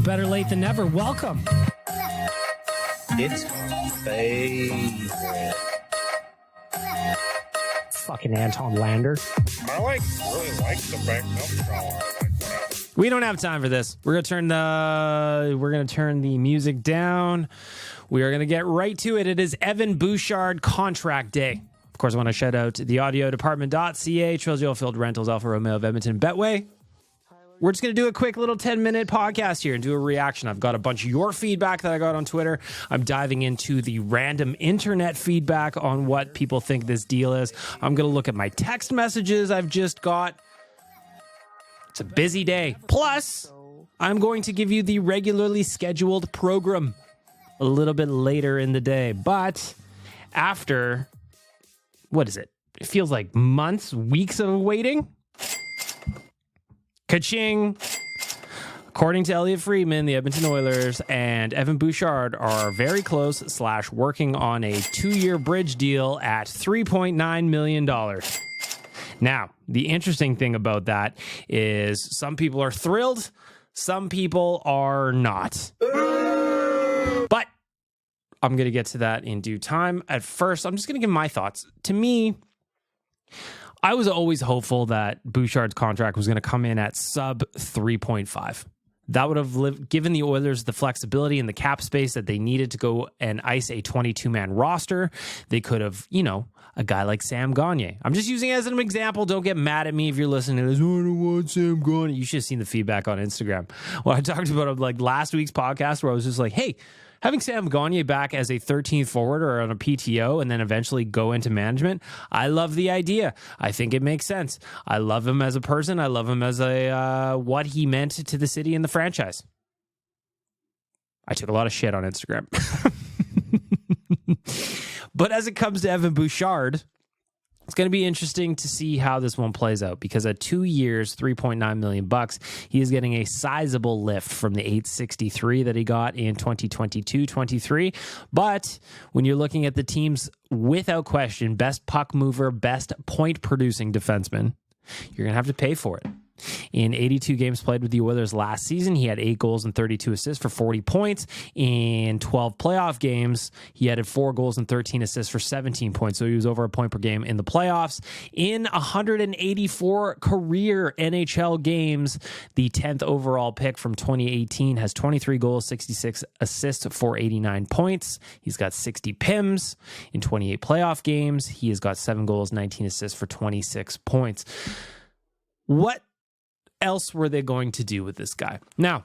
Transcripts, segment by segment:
Better Late Than Never. Welcome. It's my favorite. Fucking Anton Lander. I really like the back milk collar. We don't have time for this. We're gonna turn the music down. We are gonna get right to it. It is Evan Bouchard contract day. Of course, I want to shout out the audio department.ca, Trails Field Rentals, Alpha Romeo of Edmonton, Betway. We're just going to do a quick little 10-minute podcast here and do a reaction. I've got a bunch of your feedback that I got on Twitter. I'm diving into the random internet feedback on what people think this deal is. I'm going to look at my text messages I've just got. It's a busy day. Plus, I'm going to give you the regularly scheduled program a little bit later in the day. But after, what is it? It feels like months, weeks of waiting. Ka-ching. According to Elliot Friedman, the Edmonton Oilers and Evan Bouchard are very close / working on a 2-year bridge deal at $3.9 million. Now, the interesting thing about that is some people are thrilled, some people are not. But I'm going to get to that in due time. At first, I'm just going to give my thoughts. To me, I was always hopeful that Bouchard's contract was going to come in at sub 3.5. That would have given the Oilers the flexibility and the cap space that they needed to go and ice a 22-man roster. They could have, a guy like Sam Gagner. I'm just using it as an example. Don't get mad at me if you're listening to this. Oh, I don't want Sam Gagner. You should have seen the feedback on Instagram. Well, I talked about like last week's podcast where I was just like, hey, having Sam Gagner back as a 13th forward or on a PTO and then eventually go into management, I love the idea. I think it makes sense. I love him as a person. I love him as what he meant to the city and the franchise. I took a lot of shit on Instagram. But as it comes to Evan Bouchard, it's going to be interesting to see how this one plays out because at 2 years, $3.9 million, he is getting a sizable lift from the $863 that he got in 2022-23. But when you're looking at the team's, without question, best puck mover, best point producing defenseman, you're going to have to pay for it. In 82 games played with the Oilers last season, he had 8 goals and 32 assists for 40 points. In 12 playoff games, he added 4 goals and 13 assists for 17 points. So he was over a point per game in the playoffs. In 184 career NHL games, the 10th overall pick from 2018 has 23 goals, 66 assists for 89 points. He's got 60 PIMs. In 28 playoff games, he has got 7 goals, 19 assists for 26 points. What else were they going to do with this guy? Now,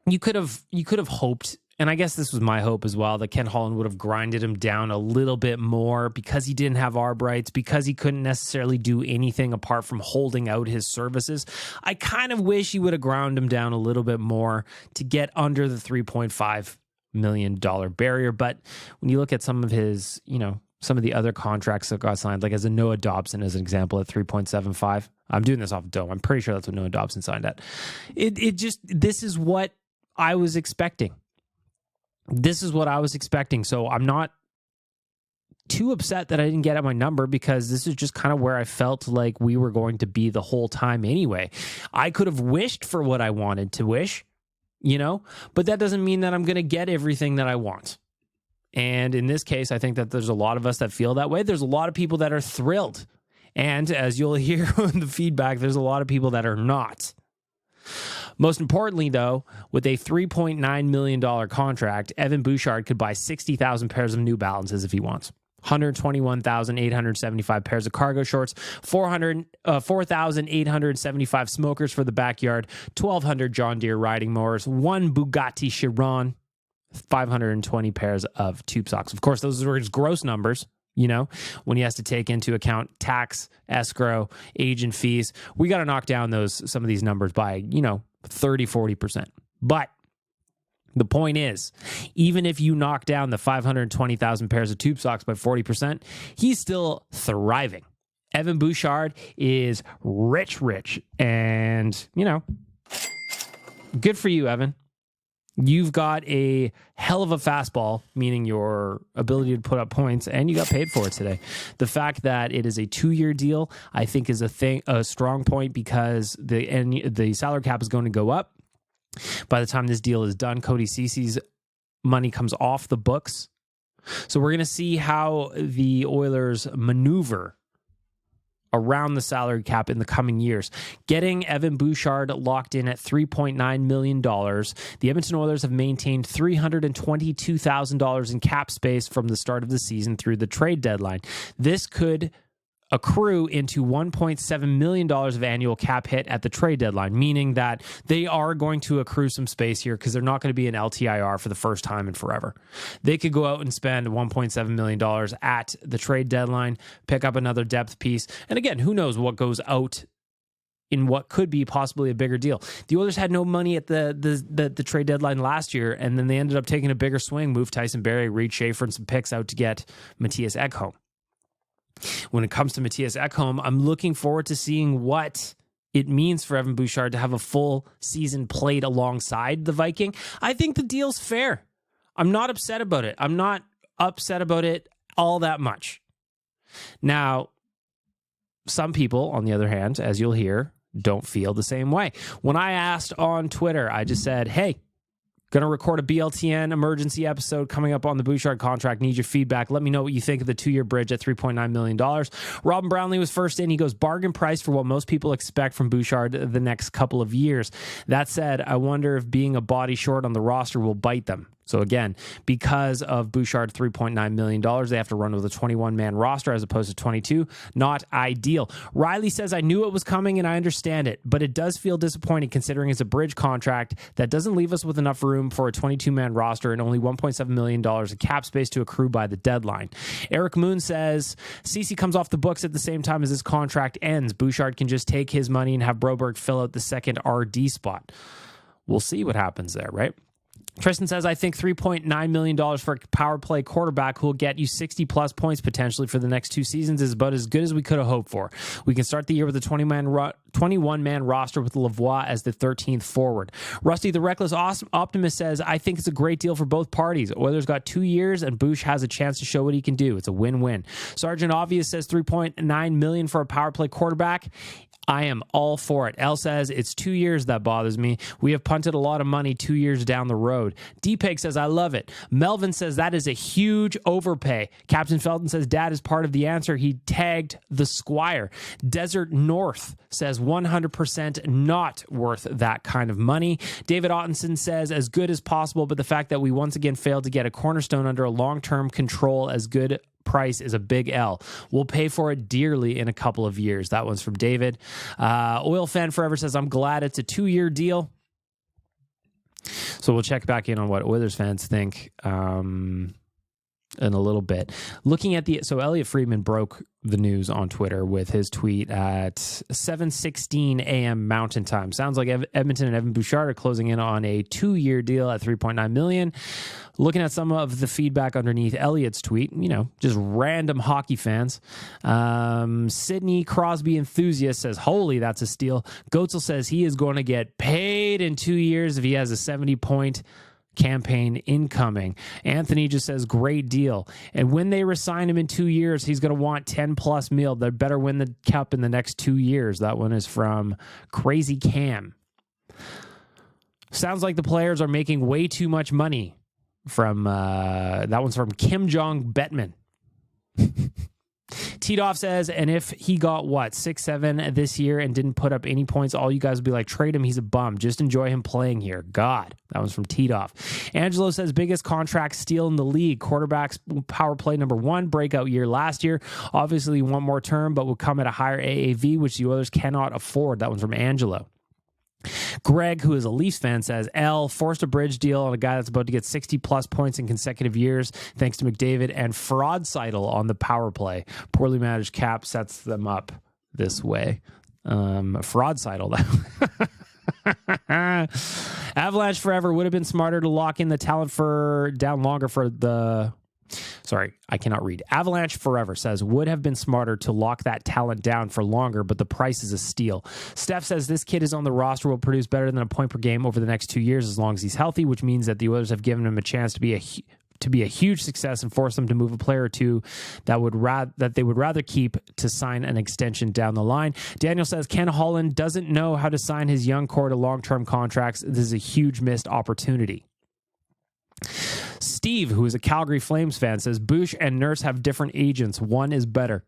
you could have hoped, and I guess this was my hope as well, that Ken Holland would have grinded him down a little bit more because he didn't have arb rights, because he couldn't necessarily do anything apart from holding out his services. I kind of wish he would have ground him down a little bit more to get under the $3.5 million barrier. But when you look at some of his, some of the other contracts that got signed, like as a Noah Dobson as an example at 3.75. I'm doing this off the dome. I'm pretty sure that's what Noah Dobson signed at. This is what I was expecting. So I'm not too upset that I didn't get at my number because this is just kind of where I felt like we were going to be the whole time anyway. I could have wished for what I wanted to wish, but that doesn't mean that I'm going to get everything that I want. And in this case, I think that there's a lot of us that feel that way. There's a lot of people that are thrilled. And as you'll hear in the feedback, there's a lot of people that are not. Most importantly, though, with a $3.9 million contract, Evan Bouchard could buy 60,000 pairs of New Balances if he wants. 121,875 pairs of cargo shorts, 4,875 smokers for the backyard, 1,200 John Deere riding mowers, 1 Bugatti Chiron, 520 pairs of tube socks. Of course, those are his gross numbers, when he has to take into account tax, escrow, agent fees. We got to knock down some of these numbers by, 30, 40%. But the point is, even if you knock down the 520,000 pairs of tube socks by 40%, he's still thriving. Evan Bouchard is rich. And, good for you, Evan. You've got a hell of a fastball, meaning your ability to put up points, and you got paid for it today. The fact that it is a 2-year deal, I think, is a strong point because the salary cap is going to go up. By the time this deal is done, Cody Cece's money comes off the books. So we're going to see how the Oilers maneuver around the salary cap in the coming years. Getting Evan Bouchard locked in at $3.9 million. The Edmonton Oilers have maintained $322,000 in cap space from the start of the season through the trade deadline. This could accrue into $1.7 million of annual cap hit at the trade deadline, meaning that they are going to accrue some space here because they're not going to be an LTIR for the first time in forever. They could go out and spend $1.7 million at the trade deadline, pick up another depth piece. And again, who knows what goes out in what could be possibly a bigger deal. The Oilers had no money at the trade deadline last year, and then they ended up taking a bigger swing, moved Tyson Barrie, Reed Schaefer, and some picks out to get Matthias Ekholm. When it comes to Matthias Ekholm, I'm looking forward to seeing what it means for Evan Bouchard to have a full season played alongside the Viking. I think the deal's fair. I'm not upset about it. I'm not upset about it all that much. Now, some people, on the other hand, as you'll hear, don't feel the same way. When I asked on Twitter, I just said, hey, going to record a BLTN emergency episode coming up on the Bouchard contract. Need your feedback. Let me know what you think of the 2-year bridge at $3.9 million. Robin Brownlee was first in. He goes, bargain price for what most people expect from Bouchard the next couple of years. That said, I wonder if being a body short on the roster will bite them. So again, because of Bouchard $3.9 million, they have to run with a 21-man roster as opposed to 22. Not ideal. Riley says, I knew it was coming and I understand it, but it does feel disappointing considering it's a bridge contract that doesn't leave us with enough room for a 22-man roster and only $1.7 million of cap space to accrue by the deadline. Eric Moon says, Cece comes off the books at the same time as his contract ends. Bouchard can just take his money and have Broberg fill out the second RD spot. We'll see what happens there, right? Tristan says, I think $3.9 million for a power play quarterback who will get you 60-plus points potentially for the next 2 seasons is about as good as we could have hoped for. We can start the year with a 21-man roster with Lavoie as the 13th forward. Rusty the Reckless Optimist says, I think it's a great deal for both parties. Oilers got 2 years, and Bouch has a chance to show what he can do. It's a win-win. Sergeant Obvious says $3.9 million for a power play quarterback. I am all for it. L says, it's 2 years that bothers me. We have punted a lot of money 2 years down the road. D-Peg says, I love it. Melvin says, that is a huge overpay. Captain Felton says, Dad is part of the answer. He tagged the Squire. Desert North says, 100% not worth that kind of money. David Ottenson says, as good as possible, but the fact that we once again failed to get a cornerstone under a long-term control as good price is a big L. We'll pay for it dearly in a couple of years. That one's from David. Oil Fan Forever says, I'm glad it's a 2-year deal. So we'll check back in on what Oilers fans think in a little bit. Looking at so Elliot Friedman broke the news on Twitter with his tweet at 7:16 a.m. Mountain Time. Sounds like Edmonton and Evan Bouchard are closing in on a 2-year deal at $3.9 million. Looking at some of the feedback underneath Elliot's tweet, just random hockey fans. Sidney Crosby Enthusiast says, holy, that's a steal. Goetzel says he is going to get paid in 2 years if he has a 70-point campaign incoming. Anthony just says, great deal. And when they resign him in 2 years, he's going to want 10+ mil. They better win the cup in the next 2 years. That one is from Crazy Cam. Sounds like the players are making way too much money. From that one's from Kim Jong Bettman. Titoff says, and if he got 6-7 this year and didn't put up any points, all you guys would be like, trade him, he's a bum. Just enjoy him playing here. God. That was from Titoff. Angelo says, biggest contract steal in the league. Quarterbacks power play number 1, breakout year last year. Obviously one more term, but will come at a higher AAV, which the Oilers cannot afford. That one's from Angelo. Greg, who is a Leafs fan, says, L forced a bridge deal on a guy that's about to get 60-plus points in consecutive years thanks to McDavid and Fraudsidle on the power play. Poorly managed cap sets them up this way. Fraudsidle. Avalanche Forever would have been smarter to lock in the talent for down longer for the... Sorry, I cannot read. Avalanche Forever says, would have been smarter to lock that talent down for longer, but the price is a steal. Steph says, this kid is on the roster, will produce better than a point per game over the next 2 years as long as he's healthy, which means that the Oilers have given him a chance to be to be a huge success and force them to move a player or two that they would rather keep to sign an extension down the line. Daniel says Ken Holland doesn't know how to sign his young core to long-term contracts. This is a huge missed opportunity. Steve, who is a Calgary Flames fan, says Bouch and Nurse have different agents. One is better.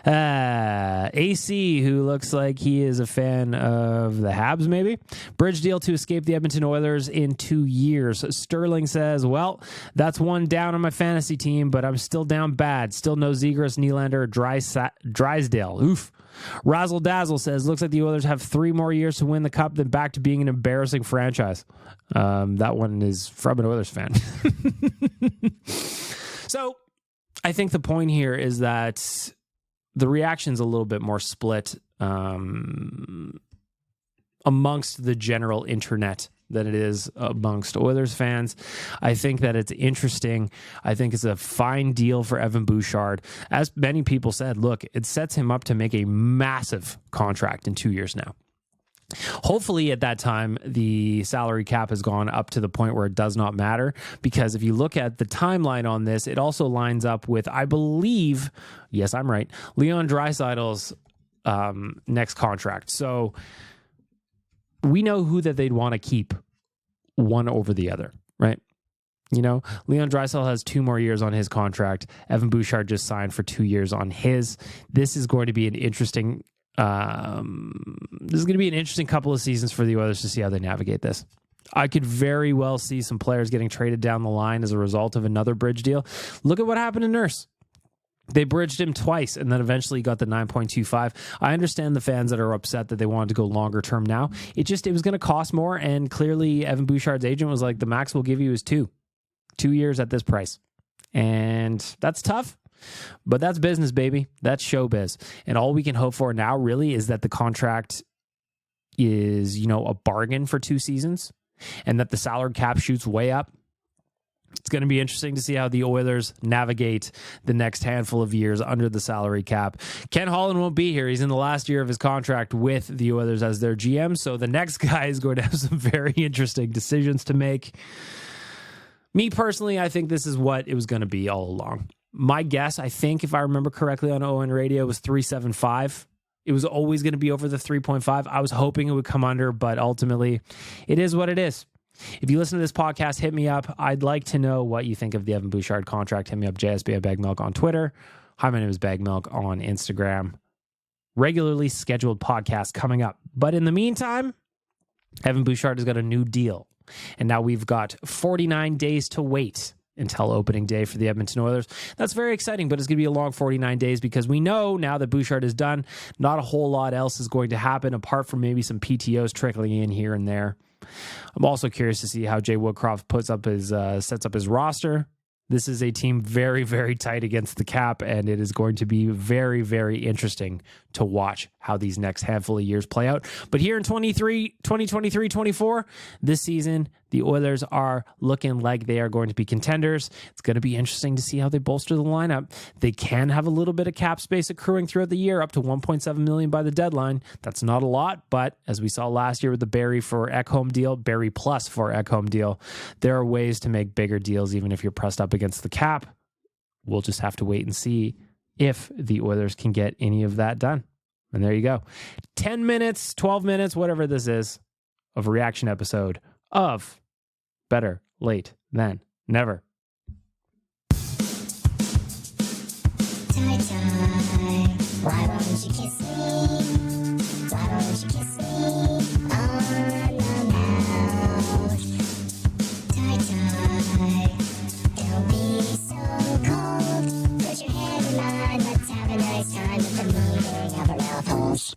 AC, who looks like he is a fan of the Habs, maybe. Bridge deal to escape the Edmonton Oilers in 2 years. Sterling says, well, that's one down on my fantasy team, but I'm still down bad. Still no Zegras, Nylander, or Drysdale. Oof. Razzle Dazzle says, looks like the Oilers have 3 more years to win the cup, then back to being an embarrassing franchise. That one is from an Oilers fan. So I think the point here is that the reaction's a little bit more split amongst the general internet than it is amongst Oilers fans. I think that it's interesting. I think it's a fine deal for Evan Bouchard. As many people said, look, it sets him up to make a massive contract in 2 years now. Hopefully at that time, the salary cap has gone up to the point where it does not matter, because if you look at the timeline on this, it also lines up with, I believe, yes, I'm right, Leon Draisaitl's next contract. So we know who that they'd want to keep one over the other, right? You know, Leon Draisaitl has 2 more years on his contract. Evan Bouchard just signed for 2 years on his. This is going to be an interesting couple of seasons for the Oilers to see how they navigate this. I could very well see some players getting traded down the line as a result of another bridge deal. Look at what happened to Nurse. They bridged him twice and then eventually got the 9.25. I understand the fans that are upset that they wanted to go longer term now. It was going to cost more, and clearly Evan Bouchard's agent was like, the max we'll give you is 2 years at this price. And that's tough. But that's business, baby. That's showbiz. And all we can hope for now really is that the contract is, a bargain for 2 seasons and that the salary cap shoots way up. It's going to be interesting to see how the Oilers navigate the next handful of years under the salary cap. Ken Holland won't be here. He's in the last year of his contract with the Oilers as their GM. So the next guy is going to have some very interesting decisions to make. Me personally, I think this is what it was going to be all along. My guess, I think, if I remember correctly on ON Radio, was 3.75. It was always going to be over the 3.5. I was hoping it would come under, but ultimately, it is what it is. If you listen to this podcast, hit me up. I'd like to know what you think of the Evan Bouchard contract. Hit me up, JSB at Bagmilk on Twitter. Hi, my name is Bagmilk on Instagram. Regularly scheduled podcast coming up. But in the meantime, Evan Bouchard has got a new deal. And now we've got 49 days to wait until opening day for the Edmonton Oilers. That's very exciting, but it's going to be a long 49 days because we know now that Bouchard is done, not a whole lot else is going to happen apart from maybe some PTOs trickling in here and there. I'm also curious to see how Jay Woodcroft sets up his roster. This is a team very, very tight against the cap, and it is going to be very, very interesting to watch how these next handful of years play out. But here in 2023-24, this season, the Oilers are looking like they are going to be contenders. It's going to be interesting to see how they bolster the lineup. They can have a little bit of cap space accruing throughout the year, up to $1.7 million by the deadline. That's not a lot, but as we saw last year with the Barry plus for Ekholm deal, there are ways to make bigger deals even if you're pressed up against the cap. We'll just have to wait and see if the Oilers can get any of that done. And there you go. 10 minutes, 12 minutes, whatever this is, of a reaction episode of Better Late Than Never. Tie, why won't you kiss me? Why won't you kiss me on the mouth? Tie, don't be so cold. Put your hand in mine, let's have a nice time with the meaning of our mouth holes.